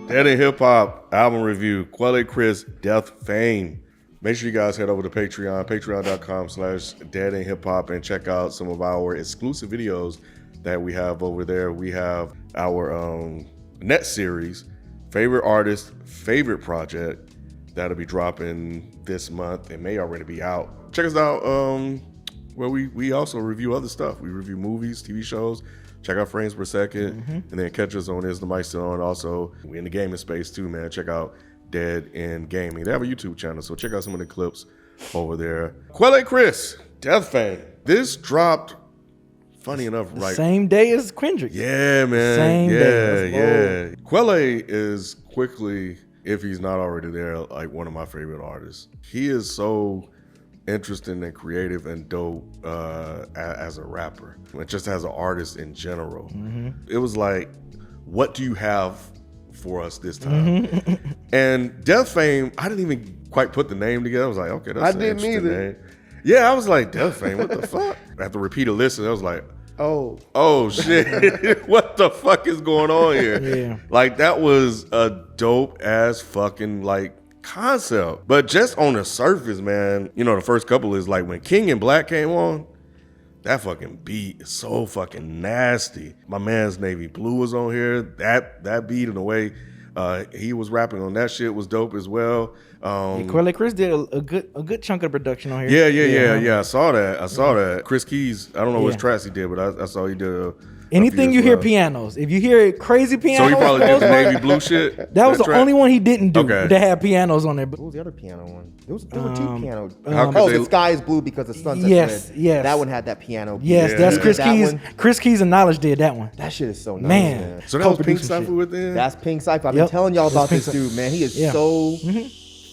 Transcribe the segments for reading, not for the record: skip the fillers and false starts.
Dead in Hip Hop album review, Quelle Chris, Deathfame. Make sure you guys head over to Patreon, patreon.com/Dead in Hip Hop, and check out some of our exclusive videos that we have over there. We have our net series, favorite artist, favorite project, that'll be dropping this month. It may already be out. Check us out where we also review other stuff. We review movies, TV shows. Check out Frames Per Second, and then catch us on Is the Mic Still On? Also, we in the gaming space too, man. Check out Dead in Gaming. They have a YouTube channel, so check out some of the clips over there. Quelle Chris, Deathfame. This dropped, funny enough, right? Same day as Kendrick. Yeah, man. Same day. Yeah. Quelle is quickly, if he's not already there, like one of my favorite artists. He is so interesting and creative and dope as a rapper, and just as an artist in general. It was like, what do you have for us this time? And Deathfame, I didn't even quite put the name together. I was like, okay, that's an interesting name. Yeah, I was like, Deathfame, what the fuck? After repeated listen, I was like, oh shit, what the fuck is going on here? Yeah. Like, that was a dope ass fucking like concept. But just on the surface, man, you know, the first couple is like when King and Black came on, that fucking beat is so fucking nasty. My man's Navy Blue was on here. That beat and the way he was rapping on that shit was dope as well. Quelle Chris did a good chunk of production on here. Yeah. I saw that. Chris Keys, I don't know which tracks he did, but I saw he did anything you hear pianos. If you hear crazy pianos, so he probably did the Navy Blue shit. That was the only one he didn't do Okay. that had pianos on there. What was the other piano one? There were two pianos. The sky is blue because the sunset's Yes, red. yes. That one had that piano. Yes, Yeah. that's He Chris did that Keys. one. Chris Keys and Knowledge did that one. That shit is so nice, Man. man. So that was Pink Co-producing Cypher shit. within? That's Pink Cypher. I've Yep. been telling y'all That's about Pink this Cypher. dude, man. He is Yeah. so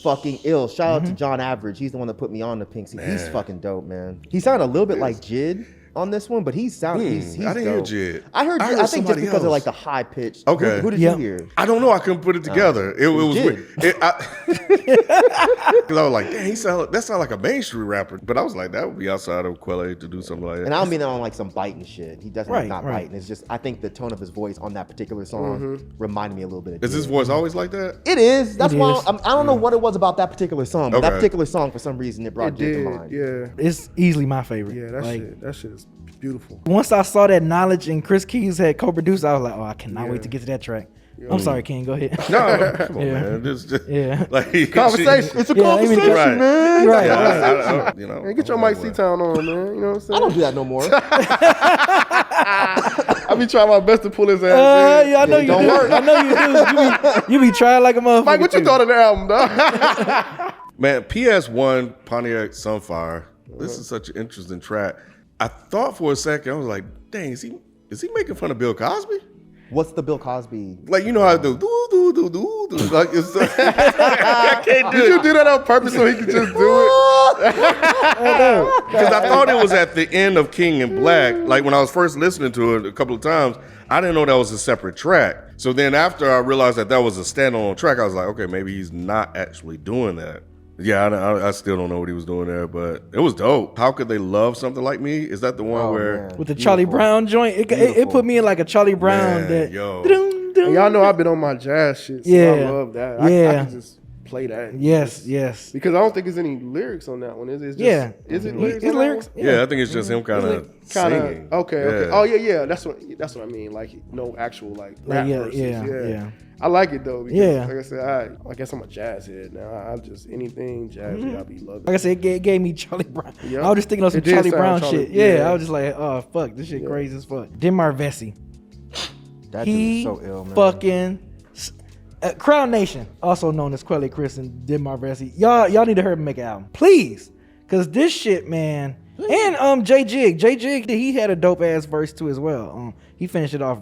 fucking ill. Shout out to John Average. He's the one that put me on to Pink Cypher. He's Man. fucking dope, man. He sounded a little bit like Jid on this one, but he's I didn't hear dope. Jid. I heard I Jid, heard I think just somebody because of else. like the high pitch. Okay. Who did Yep. you hear? I don't know. I couldn't put it together. It was did. weird. Because I was like, dang, that sound like a Main Street rapper. But I was like, that would be outside of Quelle to do something like that. And I don't mean that on like some biting shit. He doesn't Right, not right. biting. It's just I think the tone of his voice on that particular song reminded me a little bit of Is his Jid. voice always like that? It is. That's It why is. I don't know what it was about that particular song, but that Okay. particular song for some reason it brought It Jid to did, mind. yeah. It's easily my favorite. Yeah, that shit is beautiful. Once I saw that Knowledge and Chris Keys had co-produced, I was like, oh, I cannot wait to get to that track. I'm sorry, King. Go ahead. No, come on, Yeah. man. This just, Yeah. like, Conversation. It's a Yeah, I mean, conversation, right. man. Right. Yeah, right. you know, Man, get your Mike C-Town on, man. You know what I'm saying? I don't do that no more. I be trying my best to pull his ass in. Yeah, I know you don't do. work. I know you do. You be trying like a motherfucker. Mike, what you too. thought of the album, dog? Man, PS1 Pontiac Sunfire. This is such an interesting track. I thought for a second, I was like, dang, is he making fun of Bill Cosby? What's the Bill Cosby? Like, you know how I do do. Like, it's I can't do Did you it. do that on purpose so he could just do it? Because I thought it was at the end of King and Black. Like, when I was first listening to it a couple of times, I didn't know that was a separate track. So then after I realized that was a standalone track, I was like, okay, maybe he's not actually doing that. Yeah, I still don't know what he was doing there, but it was dope. How Could They Love Something Like Me? Is that the one where... man. With the Charlie Brown joint, it put me in like a Charlie Brown. Man, that, yo. And y'all know I've been on my jazz shit, so Yeah. I love that. I can just play that. Yes. Because I don't think there's any lyrics on that one. Is it? Yeah. Is it His lyrics? on that lyrics? one? Yeah, I think it's just him kind of singing. Okay. Yeah. Oh yeah. That's what I mean. Like no actual like rap yeah, verses. yeah. I like it though. Because, Yeah. Like I said, I guess I'm a jazz head now. I just anything jazzy, I be loving. Like I said, it gave me Charlie Brown. Yep. I was just thinking of some It did Charlie sound Brown Charlie- shit. Yeah, yeah. I was just like, oh fuck, this shit crazy as fuck. Demar Vesey, That dude he is so ill, man. fucking Crown Nation, also known as Quelle Chris and Demar Vesey. Y'all need to hurry up and make an album, please, cause this shit, man. And J Jig, he had a dope ass verse too as well. He finished it off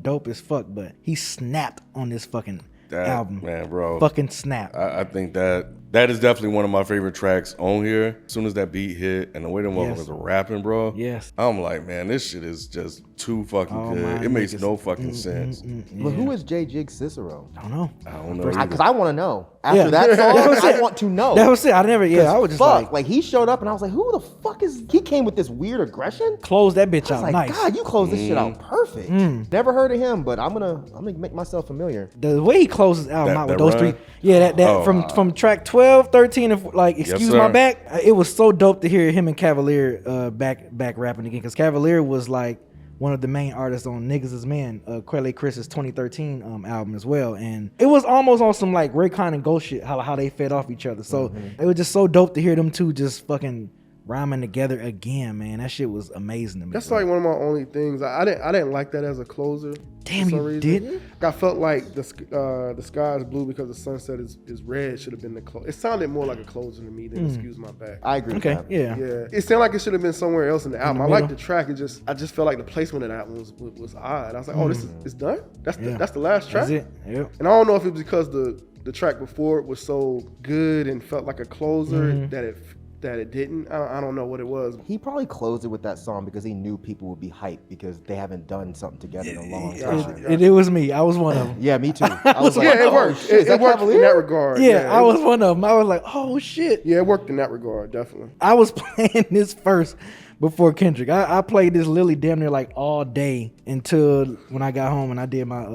dope as fuck, but he snapped on this fucking album. Man, bro. Fucking snap. I think that That is definitely one of my favorite tracks on here. As soon as that beat hit and the way them motherfuckers are rapping, bro. Yes. I'm like, man, this shit is just too fucking Oh, good. my It makes niggas. no fucking sense. But who is J Jig Cicero? I don't know. I don't know. Because either. I want to know. After Yeah. that That was song, I it. want to know. That was it. I never. Yeah, I was just Fuck. like He showed up and I was like, who the fuck is... He came with this weird aggression. close that bitch I was out. like, Nice. God, you closed this shit out perfect. Never heard of him, but I'm gonna make myself familiar. The way he closes the album That- out with that those run? three, yeah, that Oh. from track 12, 13, and like excuse sir. my back, it was so dope to hear him and Cavalier back rapping again, because Cavalier was like one of the main artists on Niggas Is Men, Quelle Chris's 2013 album as well, and it was almost on some like Raycon and Ghost shit, how they fed off each other. So it was just so dope to hear them two just fucking rhyming together again, man. That shit was amazing to me. That's bro. like one of my only things. I didn't like that as a closer. Damn, for some you reason. didn't? I felt like the sky is blue because the sunset is red should have been the close. It sounded more like a closer to me than excuse my back. I agree Okay, with that. yeah. Yeah, it sounded like it should have been somewhere else in the album. I middle? like the track. I just felt like the placement of that one was odd. I was like, oh, this is it's done. That's Yeah. that's the last track. That's it. Yep. And I don't know if it was because the track before it was so good and felt like a closer that it didn't. I don't know what it was. He probably closed it with that song because he knew people would be hyped because they haven't done something together in a long time. It was me. I was one of them. Yeah, me too. I was like, Yeah, it oh, worked. shit, is It that worked in Cavalier? that regard. Yeah, I it was one of them. I was like, oh shit. Yeah, it worked in that regard, definitely. I was playing this first before Kendrick. I played this literally damn near like all day until when I got home and I did my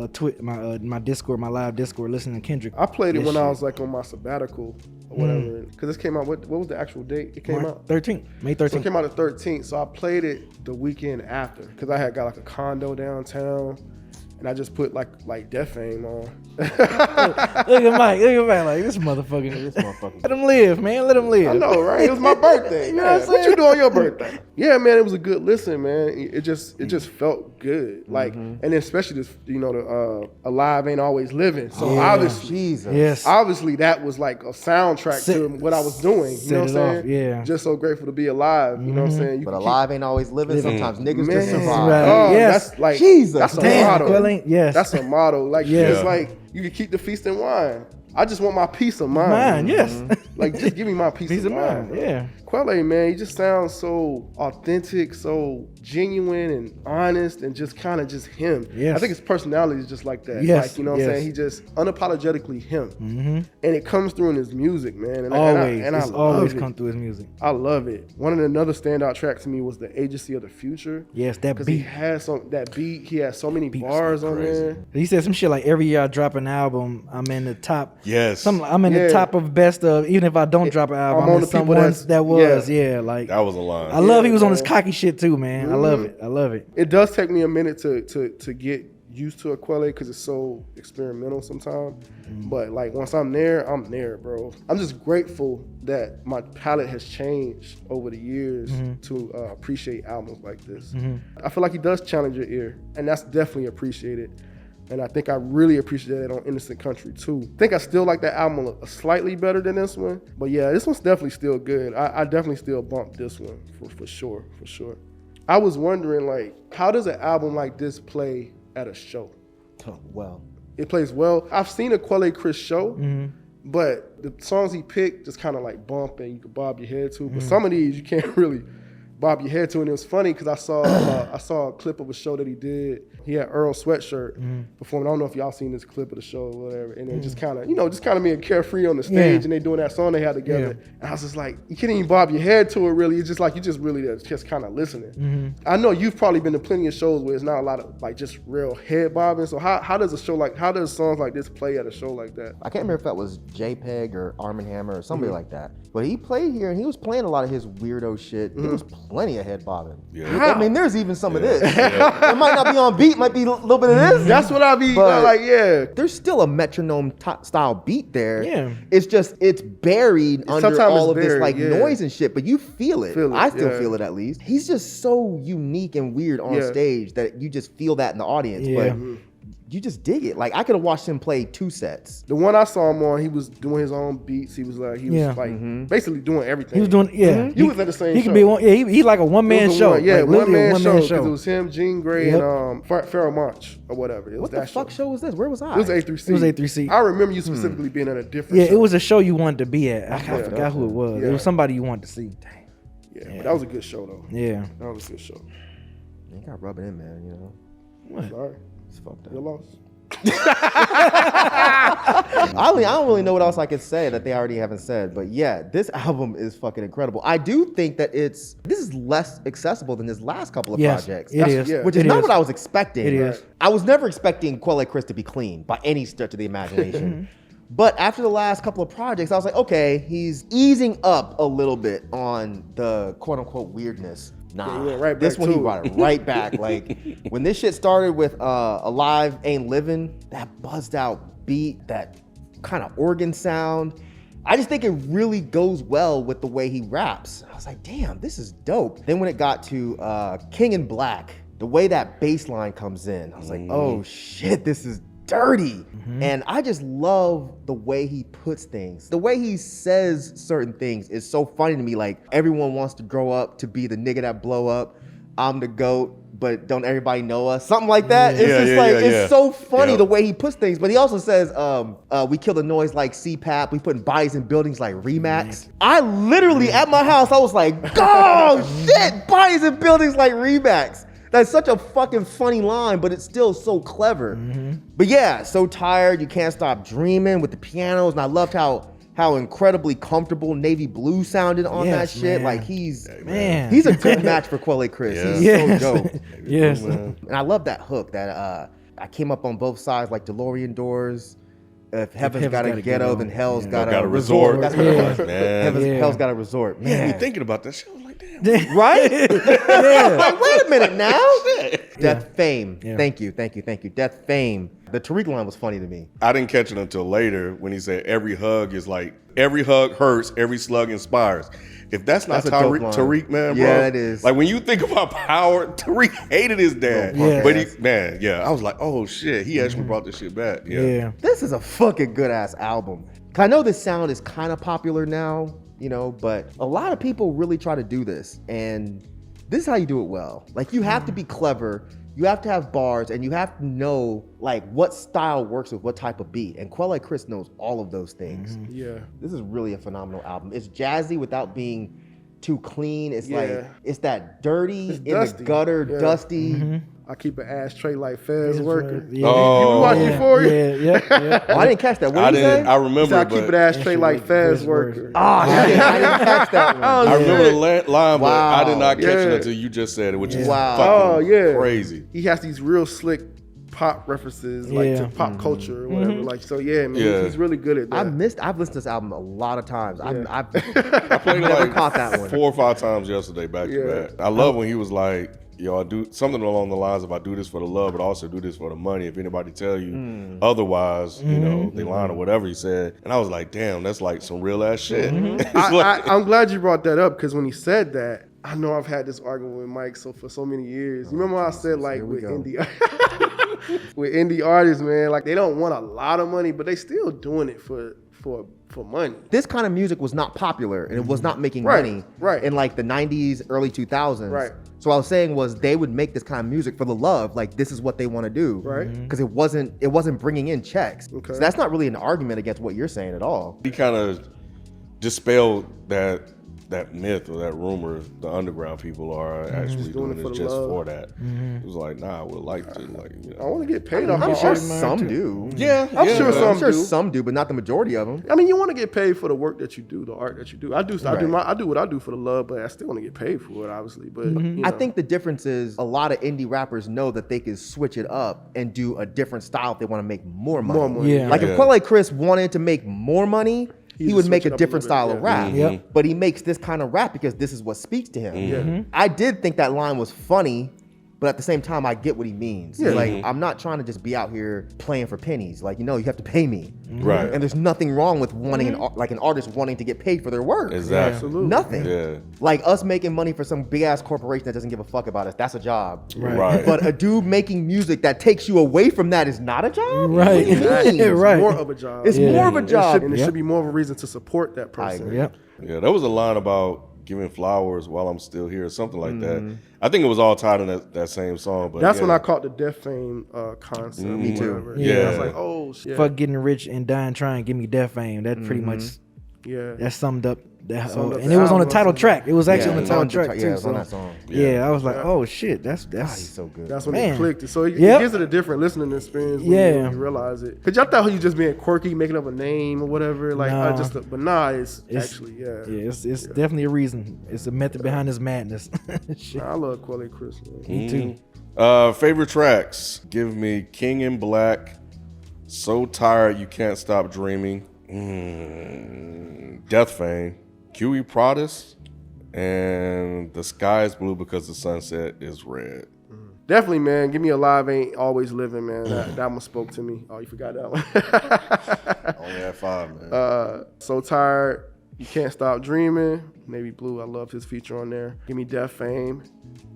my Discord, my live Discord, listening to Kendrick. I played it This when I shit. was like on my sabbatical or whatever. Because this came out, what was the actual date? It came out? 13th, May So it 13th. came out the 13th. So I played it the weekend after because I had got like a condo downtown. And I just put like Deathfame on. Look at Mike, like this motherfucker. Let him live, man. Let him live. I know, right? It was my birthday. You know what I'm What saying? you do on your birthday? Yeah, man, it was a good listen, man. It just felt good. Like, and then especially this, the Alive Ain't Always Living. So Yeah. obviously, Jesus. Yes. obviously that was like a soundtrack Set- to what I was doing. You set know what I'm it off, saying? yeah. Just so grateful to be alive. You know what I'm saying? You But can alive ain't always living. Sometimes niggas Man, just survive. Right. Oh, Yes. that's like Jesus, That's a damn, motto. Quelle, yes. That's a motto. Like Yeah. it's like you can keep the feast and wine. I just want my peace of mind. Mine, yes. Like just give me my peace, Peace of of mind. mind, yeah. Quelle, man, he just sounds so authentic, so genuine and honest, and just kind of just him. Yes. I think his personality is just like that. Yes, Like, you know what I'm yes. saying? He just unapologetically him. And it comes through in his music, man. And Always, and I it's love always it. come through his music. I love it. Another standout track to me was the Agency of the Future. Yes, that Because he beat. had that beat. He had so many Beat's bars on crazy. there. He said some shit like every year I drop an album, I'm in the top. Yes. I'm in the Yeah. top of best of. Even if I don't drop an album, I'm I'm on in the people someone's that was. yeah. Yeah, like That was a line. I love he was on his man. cocky shit too, man. I love it. I love it. It does take me a minute to get used to a Quelle because it's so experimental sometimes. But like once I'm there, bro. I'm just grateful that my palette has changed over the years to appreciate albums like this. I feel like he does challenge your ear, and that's definitely appreciated. And I think I really appreciate it on Innocent Country too. I think I still like that album slightly better than this one. But yeah, this one's definitely still good. I definitely still bump this one for sure. I was wondering, like, how does an album like this play at a show? Oh, well, It plays well. I've seen a Quelle Chris show, but the songs he picked just kind of like bump and you can bob your head to. But some of these you can't really bob your head to. And it was funny because I saw a clip of a show that he did. He had Earl Sweatshirt performing. I don't know if y'all seen this clip of the show or whatever. And then just kind of being carefree on the stage Yeah. and they doing that song they had together. And I was just like, you can't even bob your head to it really. It's just like you just really just kind of listening. I know you've probably been to plenty of shows where it's not a lot of like just real head bobbing. So how does songs like this play at a show like that? I can't remember if that was JPEG or Arm & Hammer or somebody like that. But he played here and he was playing a lot of his weirdo shit. There was plenty of head bobbing. Yeah. I mean, there's even some of this. It might not be on beat, might be a little bit of this. That's what I be But- like, yeah. There's still a metronome style beat there. Yeah. It's buried under Sometimes all it's of this buried, like yeah. noise and shit, but you feel it. Feel it, I still yeah. feel it at least. He's just so unique and weird on Yeah. stage that you just feel that in the audience. Yeah. But you just dig it. Like I could have watched him play 2 sets. The one I saw him on, he was doing his own beats. He was like, basically doing everything. He was doing, He was at the same He show. could be one. Yeah, he like a one man show. Yeah, like, one man show. show. Because it was him, Jean Grey, and Pharoah Monch or whatever. It was What that the fuck show was this? Where was I? It was A3C. It was A3C. I remember you specifically being at a different show. Yeah, it was a show you wanted to be at. I forgot who it was. Yeah. It was somebody you wanted to see. Dang. Yeah, but that was a good show though. Yeah. That was a good show. You gotta rub it in, man. You know, What? Sorry. it's fucked up. Your loss. I don't really know what else I could say that they already haven't said, but yeah, this album is fucking incredible. I do think that this is less accessible than his last couple of projects. It is. yeah. Which is It not is. what I was expecting. It is. I was never expecting Quelle Chris to be clean by any stretch of the imagination. But after the last couple of projects, I was like, okay, he's easing up a little bit on the quote unquote weirdness. Nah, he went right this back one he to brought it. it right back. Like when this shit started with Alive Ain't Living, that buzzed out beat, that kind of organ sound. I just think it really goes well with the way he raps. I was like, damn, this is dope. Then when it got to King in Black, the way that bass line comes in, I was like, oh shit, this is dirty. And I just love the way he puts things. The way he says certain things is so funny to me. Like everyone wants to grow up to be the nigga that blow up. I'm the GOAT, but don't everybody know us? Something like that. It's it's so funny the way he puts things. But he also says, we kill the noise like CPAP. We putting bodies in buildings like Remax. I literally at my house, I was like, oh shit, bodies in buildings like Remax. That's such a fucking funny line, but it's still so clever. But yeah, So Tired, You Can't Stop Dreaming with the pianos. And I loved how incredibly comfortable Navy Blue sounded on that shit. Man. Like he's Man. a good match for Quelle Chris. He's so dope. Yes. And I love that hook that I came up on both sides like DeLorean doors. If heaven's got a ghetto, then hell's got a resort. That's what it was. Man. Hell's got a resort. Man, Man. me thinking about that shit, I was like, damn. Right? Like, wait a minute now. Deathfame. Yeah. Thank you. Deathfame. The Tariq line was funny to me. I didn't catch it until later when he said every hug hurts, every slug inspires. If that's not That's a dope line. Tariq, man, bro. Yeah, it is. Like when you think about power, Tariq hated his dad. Yeah. But I was like, oh shit, he actually brought this shit back. Yeah. This is a fucking good ass album. 'Cause I know this sound is kind of popular now, you know, but a lot of people really try to do this, and this is how you do it well. Like you have to be clever, you have to have bars, and you have to know like what style works with what type of beat. And Quelle Chris knows all of those things. Yeah. This is really a phenomenal album. It's jazzy without being too clean. It's like Yeah. it's that dirty It's in dusty. the gutter, Yeah. dusty. I keep an ashtray like Fez worker. Yeah. Oh. You watch Euphoria? Yeah. Oh, I didn't catch that. What I did you didn't. say? I So remember, I keep an ashtray like Fez worker. I didn't catch that one. I remember the line, but I did not catch it Yeah. until you just said it, which is Wow. fucking crazy. He has these real slick pop references, like Yeah. to pop culture or whatever. Like, so yeah, man, Yeah. he's really good at that. I've listened to this album a lot of times. Yeah. I've I played it never like caught that one. 4 or 5 times yesterday, back Yeah. to back. I love when he was like, yo, I do something along the lines of I do this for the love, but I also do this for the money. If anybody tell you otherwise, you know, they lying or whatever he said. And I was like, damn, that's like some real ass shit. It's like- I'm glad you brought that up because when he said that, I know I've had this argument with Myke for so many years. You remember how I said like with indie artists, man, like they don't want a lot of money, but they still doing it for money. This kind of music was not popular and it was not making Right, money right. in like the 90s, early 2000s. Right. So what I was saying was they would make this kind of music for the love, like this is what they want to do. Right. Because it wasn't bringing in checks. Okay. So that's not really an argument against what you're saying at all. he kind of dispelled that myth or that rumor the underground people are actually doing doing it for this the just love. for that. It was like, nah, I would like to, like, you I know. want to get paid off I'm my sure art. some do. Yeah, I'm sure some I'm sure do. some do, but not the majority of them. I mean, you want to get paid for the work that you do, the art that you do. I do what I do for the love, but I still want to get paid for it, obviously. But you know. I think the difference is a lot of indie rappers know that they can switch it up and do a different style if they want to make more money. More money. Yeah. Like Yeah. if Quelle Chris wanted to make more money, he just would make switch a it up a different little style bit, of yeah. rap. Yep. But he makes this kind of rap because this is what speaks to him. Yeah. I did think that line was funny but at the same time, I get what he means. Yeah. Like, I'm not trying to just be out here playing for pennies. Like, you have to pay me. Right. And there's nothing wrong with wanting an artist wanting to get paid for their work. Exactly. Absolutely. Nothing. Yeah. Like us making money for some big ass corporation that doesn't give a fuck about us. That's a job. Right. But a dude making music that takes you away from that is not a job. Right. Exactly. It's Right. more of a job. It's more of a job. And it should be more of a reason to support that person. agree. Yep. Yeah, there was a line about giving flowers while I'm still here, something like that. Mm-hmm. I think it was all tied in that same song. But That's yeah. when I caught the Deathfame concept. Me too. whatever. Yeah. I was like, oh shit. Fuck getting rich and dying trying. Give me Deathfame. That pretty much Yeah. that summed up that. Summed up and the it was on the album. title track. It was actually on the it title was track yeah, too. it was on So that song. yeah, I was like, Yeah. oh shit, that's He's so good. That's when Man. it clicked. So it Yep. gives it a different listening experience when Yeah. you realize it. Cause y'all thought you just being quirky, making up a name or whatever. Like, Nah. but nah, it's It's- actually, yeah, it's definitely a reason. It's a method behind this madness. Shit. Nah, I love Quelle Chris, man. Me too. Favorite tracks. Give me King in Black, So Tired You Can't Stop Dreaming, Deathfame, QE Proddus, and The Sky is Blue Because the Sunset is Red. Definitely, man. Give me Alive Ain't Always Living, man. That one spoke to me. Oh, you forgot that one. Only at 5, man. So Tired, You Can't Stop Dreaming. Maybe Blue, I love his feature on there. Give me Deathfame.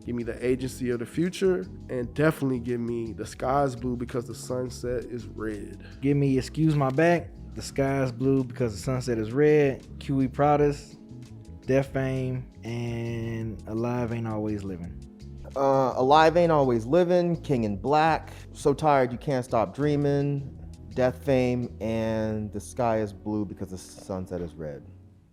Give me The Agency of the Future. And definitely give me The Sky is Blue Because the Sunset is Red. Give me Excuse My Back, The Sky is Blue Because the Sunset is Red, QE Proddus, Deathfame, and Alive Ain't Always Living. Alive Ain't Always Living, King in Black, So Tired You Can't Stop Dreaming, Deathfame, and The Sky is Blue Because the Sunset is Red.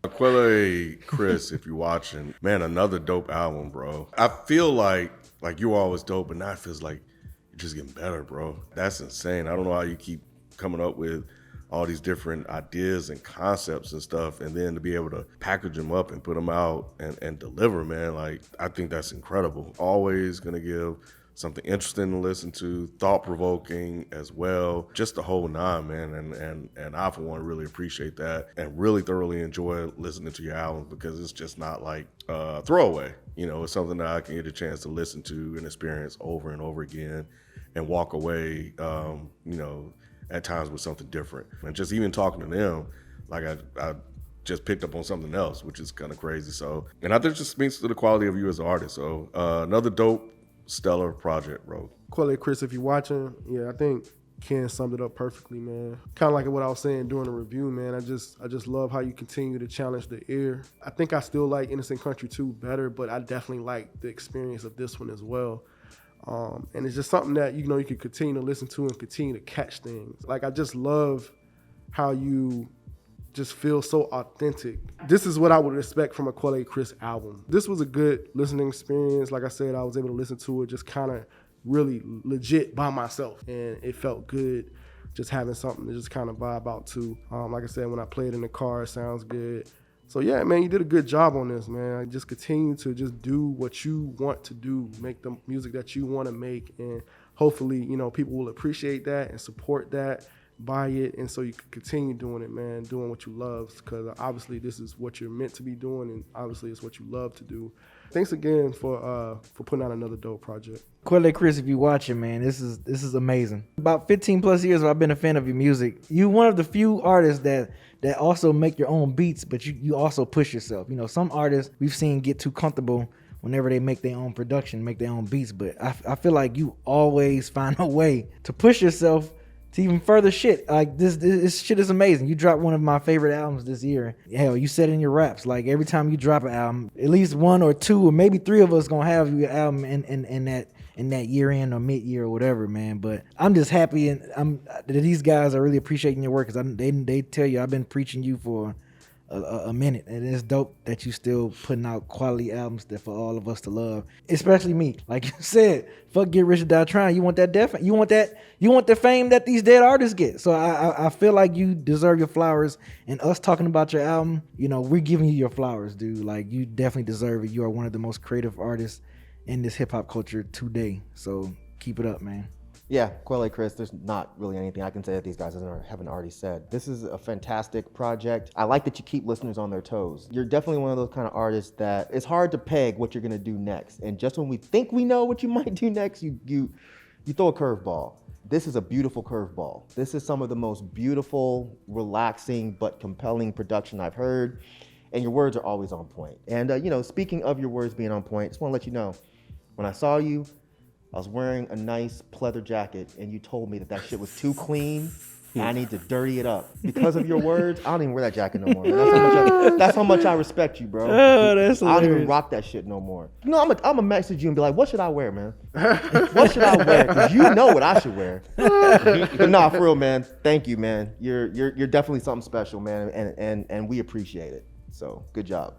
Quelle Chris, if you're watching, man, another dope album, bro. I feel like you were always dope, but now it feels like you're just getting better, bro. That's insane. I don't know how you keep coming up with all these different ideas and concepts and stuff, and then to be able to package them up and put them out and deliver, man. Like, I think that's incredible. Always gonna give something interesting to listen to, thought-provoking as well, just the whole nine, man. And I, for one, really appreciate that and really thoroughly enjoy listening to your albums because it's just not like a throwaway. You know, it's something that I can get a chance to listen to and experience over and over again and walk away, you know, at times with something different. And just even talking to them, like I just picked up on something else, which is kind of crazy. So, and I think it just speaks to the quality of you as an artist. So another dope, stellar project, bro. Quelle Chris, if you're watching, yeah, I think Ken summed it up perfectly, man. Kind of like what I was saying during the review, man. I just love how you continue to challenge the ear. I think I still like Innocent Country 2 better, but I definitely like the experience of this one as well. And it's just something that, you know, you can continue to listen to and continue to catch things. Like, I just love how you just feel so authentic. This is what I would expect from a Quelle Chris album. This was a good listening experience. Like I said, I was able to listen to it just kind of really legit by myself. And it felt good just having something to just kind of vibe out to. Like I said, when I play it in the car, it sounds good. So yeah, man, you did a good job on this, man. I just continue to just do what you want to do, make the music that you want to make, and hopefully, you know, people will appreciate that and support that, buy it, and so you can continue doing it, man, doing what you love, because obviously this is what you're meant to be doing, and obviously it's what you love to do. Thanks again for putting out another dope project. Quelle Chris, if you're watching, man, this is amazing. About 15 plus years I've been a fan of your music. You one of the few artists that also make your own beats, but you also push yourself. You know, some artists we've seen get too comfortable whenever they make their own production, make their own beats, but I feel like you always find a way to push yourself to even further shit. Like this shit is amazing. You dropped one of my favorite albums this year. Hell, you said in your raps, like every time you drop an album, at least one or two or maybe three of us gonna have your album in that year end or mid year or whatever, man. But I'm just happy and that these guys are really appreciating your work because they tell you I've been preaching you for a minute, and it's dope that you still putting out quality albums that for all of us to love, especially me. Like you said, fuck Get Rich or Die Trying. You want that you want the fame that these dead artists get. So I feel like you deserve your flowers, and us talking about your album, you know, we're giving you your flowers, dude. Like, you definitely deserve it. You are one of the most creative artists in this hip hop culture today. So keep it up, man. Yeah, Quelle Chris, there's not really anything I can say that these guys haven't already said. This is a fantastic project. I like that you keep listeners on their toes. You're definitely one of those kind of artists that it's hard to peg what you're gonna do next. And just when we think we know what you might do next, you throw a curveball. This is a beautiful curveball. This is some of the most beautiful, relaxing, but compelling production I've heard. And your words are always on point. And speaking of your words being on point, just wanna let you know, when I saw you, I was wearing a nice pleather jacket, and you told me that shit was too clean, and I need to dirty it up. Because of your words, I don't even wear that jacket no more. Man. That's how much I respect you, bro. Oh, that's I don't even hilarious. rock that shit no more. I'm gonna message you and be like, what should I wear, man? What should I wear? Because you know what I should wear. But nah, for real, man. Thank you, man. You're definitely something special, man, and we appreciate it. So good job.